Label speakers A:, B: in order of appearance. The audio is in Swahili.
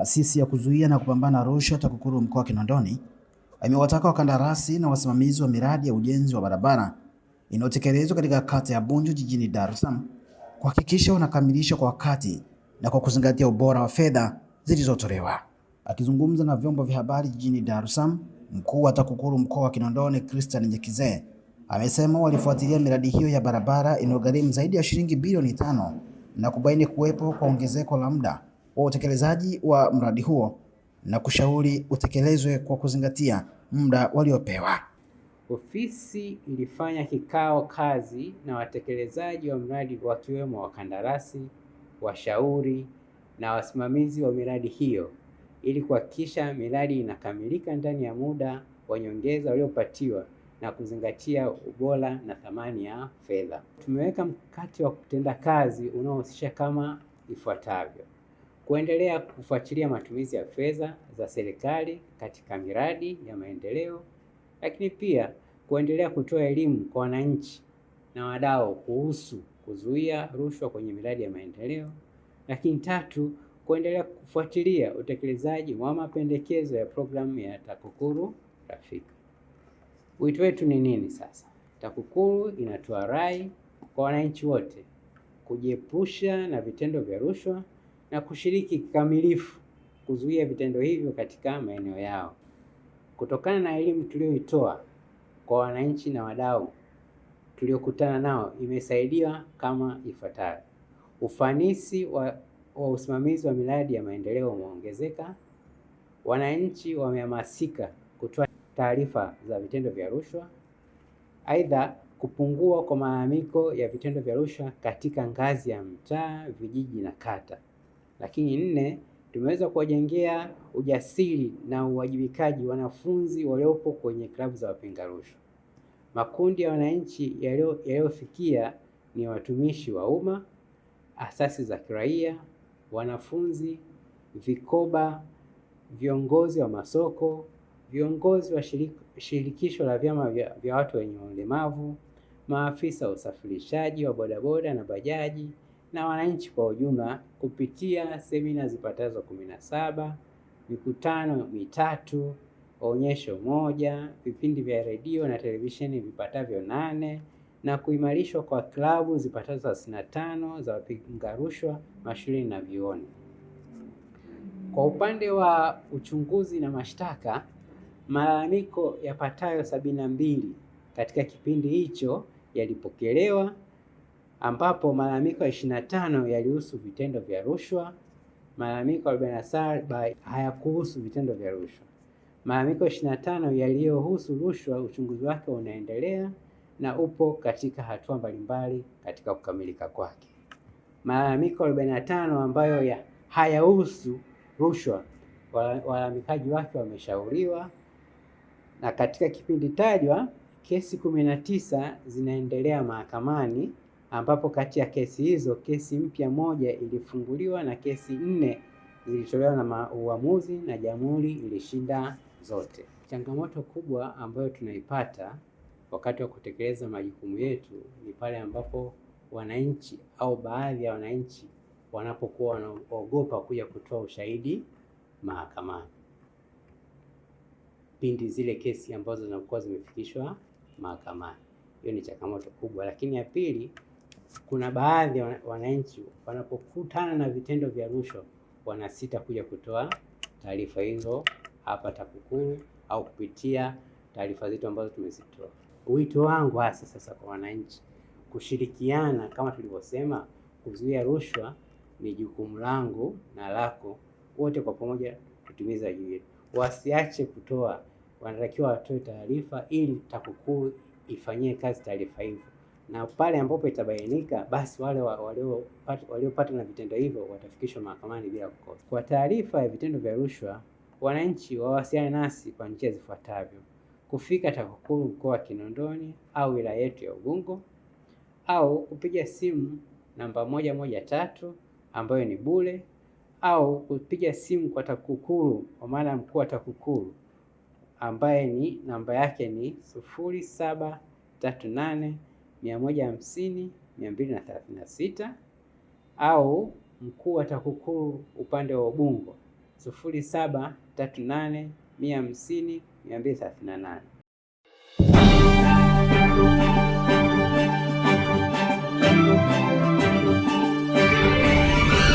A: Taasisi ya kuzuia na kupambana rushwa TAKUKURU mkoa wa Kinondoni imewataka wakandarasi na wasimamizi wa miradi ya ujenzi wa barabara inayotekelezwa katika kata ya Bunju jijini Dar es Salaam kuhakikisha wanakamilisha kwa wakati na kwa kuzingatia ubora wa fedha zilizotolewa. Akizungumza na vyombo vya habari jijini Dar es Salaam, mkuu wa TAKUKURU mkoa wa Kinondoni Christian Nyekizee amesema walifuatilia miradi hiyo ya barabara inayogharimu zaidi ya shilingi bilioni 5 na kubaini kuwepo kwa ongezeko la muda wa utekelezaji wa mradi huo na kushauri utekelezwe kwa kuzingatia muda waliopewa.
B: Ofisi ilifanya kikao kazi na watekelezaji wa mradi wakiwemo wakandarasi, washauri na wasimamizi wa miradi hiyo ili kuhakikisha miradi inakamilika ndani ya muda wa nyongeza waliopatiwa na kuzingatia ubora na thamani ya fedha. Tumeweka mkakati wa kutenda kazi unaohusisha kama ifuatavyo: kuendelea kufuatilia matumizi ya fedha za serikali katika miradi ya maendeleo, lakini pia kuendelea kutoa elimu kwa wananchi na wadau kuhusu kuzuia rushwa kwenye miradi ya maendeleo, lakini tatu, kuendelea kufuatilia utekelezaji wa mapendekezo ya programu ya TAKUKURU Rafiki. Wito wetu ni nini sasa? TAKUKURU inatoa rai kwa wananchi wote kujiepusha na vitendo vya rushwa na kushiriki kikamilifu kuzuia vitendo hivyo katika maeneo yao. Kutokana na elimu tuliyoitoa kwa wananchi na wadau tuliokutana nao, imesaidia kama ifuatavyo: ufanisi wa usimamizi wa miradi ya maendeleo umeongezeka, wananchi wamehamasika kutoa taarifa za vitendo vya rushwa. Aidha, kupungua kwa malalamiko ya vitendo vya rushwa katika ngazi ya mtaa, vijiji na kata. Lakini nne, tumeweza kuwajengea ujasiri na uwajibikaji wanafunzi waliopo kwenye klabu za wapinga rushwa. Makundi ya wananchi yaliyofikia ni watumishi wa umma, asasi za kiraia, wanafunzi, vikoba, viongozi wa masoko, viongozi wa shirikisho la vyama vya watu wenye ulemavu, maafisa wa usafirishaji wa bodaboda na bajaji na wananchi kwa ujumla, kupitia semina zipatazo 17, mikutano mitatu, onyesho moja, vipindi vya redio na televisheni vipatavyo 8 na kuimarishwa kwa klabu zipatazo 55 za wapinga rushwa mashuleni na vyuoni. Kwa upande wa uchunguzi na mashtaka, malalamiko yapatayo 72 katika kipindi hicho yalipokelewa, ambapo malalamiko 25 yalihusu vitendo vya rushwa, malalamiko 47 hayakuhusu vitendo vya rushwa. Malalamiko 25 yaliyohusu rushwa, uchunguzi wake unaendelea na upo katika hatua mbalimbali katika kukamilika kwake. Malalamiko 45 ambayo hayahusu rushwa, walalamikaji wake wameshauriwa, na katika kipindi tajwa kesi 19 zinaendelea mahakamani, ambapo kati ya kesi hizo kesi mpya 1 ilifunguliwa na kesi 4 zilitolewa na uamuzi na jamhuri ilishinda zote. Changamoto kubwa ambayo tunaipata wakati wa kutekeleza majukumu yetu ni pale ambapo wananchi au baadhi ya wananchi wanapokuwa wanaogopa kuja kutoa ushahidi mahakamani pindi zile kesi ambazo zinakuwa zimefikishwa mahakamani. Hiyo ni changamoto kubwa. Lakini ya pili, kuna baadhi ya wananchi wanapokutana na vitendo vya rushwa wanasita kuja kutoa taarifa hizo hapa TAKUKURU au kupitia taarifa zetu ambazo tumezitoa. Wito wangu hasa sasa kwa wananchi kushirikiana, kama tulivyosema, kuzuia rushwa ni jukumu langu na lako, wote kwa pamoja tutimiza juu yetu. Wasiache kutoa, wanatakiwa watoe taarifa ili TAKUKURU ifanyie kazi taarifa hizo, na pale ambapo itabainika, basi wale waliopata na vitendo hivyo watafikishwa mahakamani bila kukosa. Kwa taarifa ya vitendo vya rushwa, wananchi wawasiliane nasi kwa njia zifuatavyo: kufika TAKUKURU mkoa wa Kinondoni au wilaya yetu ya Ubungo, au kupiga simu namba 113 ambayo ni bure, au kupiga simu kwa TAKUKURU kwa maana mkuu wa TAKUKURU ambaye ni namba yake ni 0738 150 236, au mkuu wa TAKUKURU upande wa Ubungo 0738150238.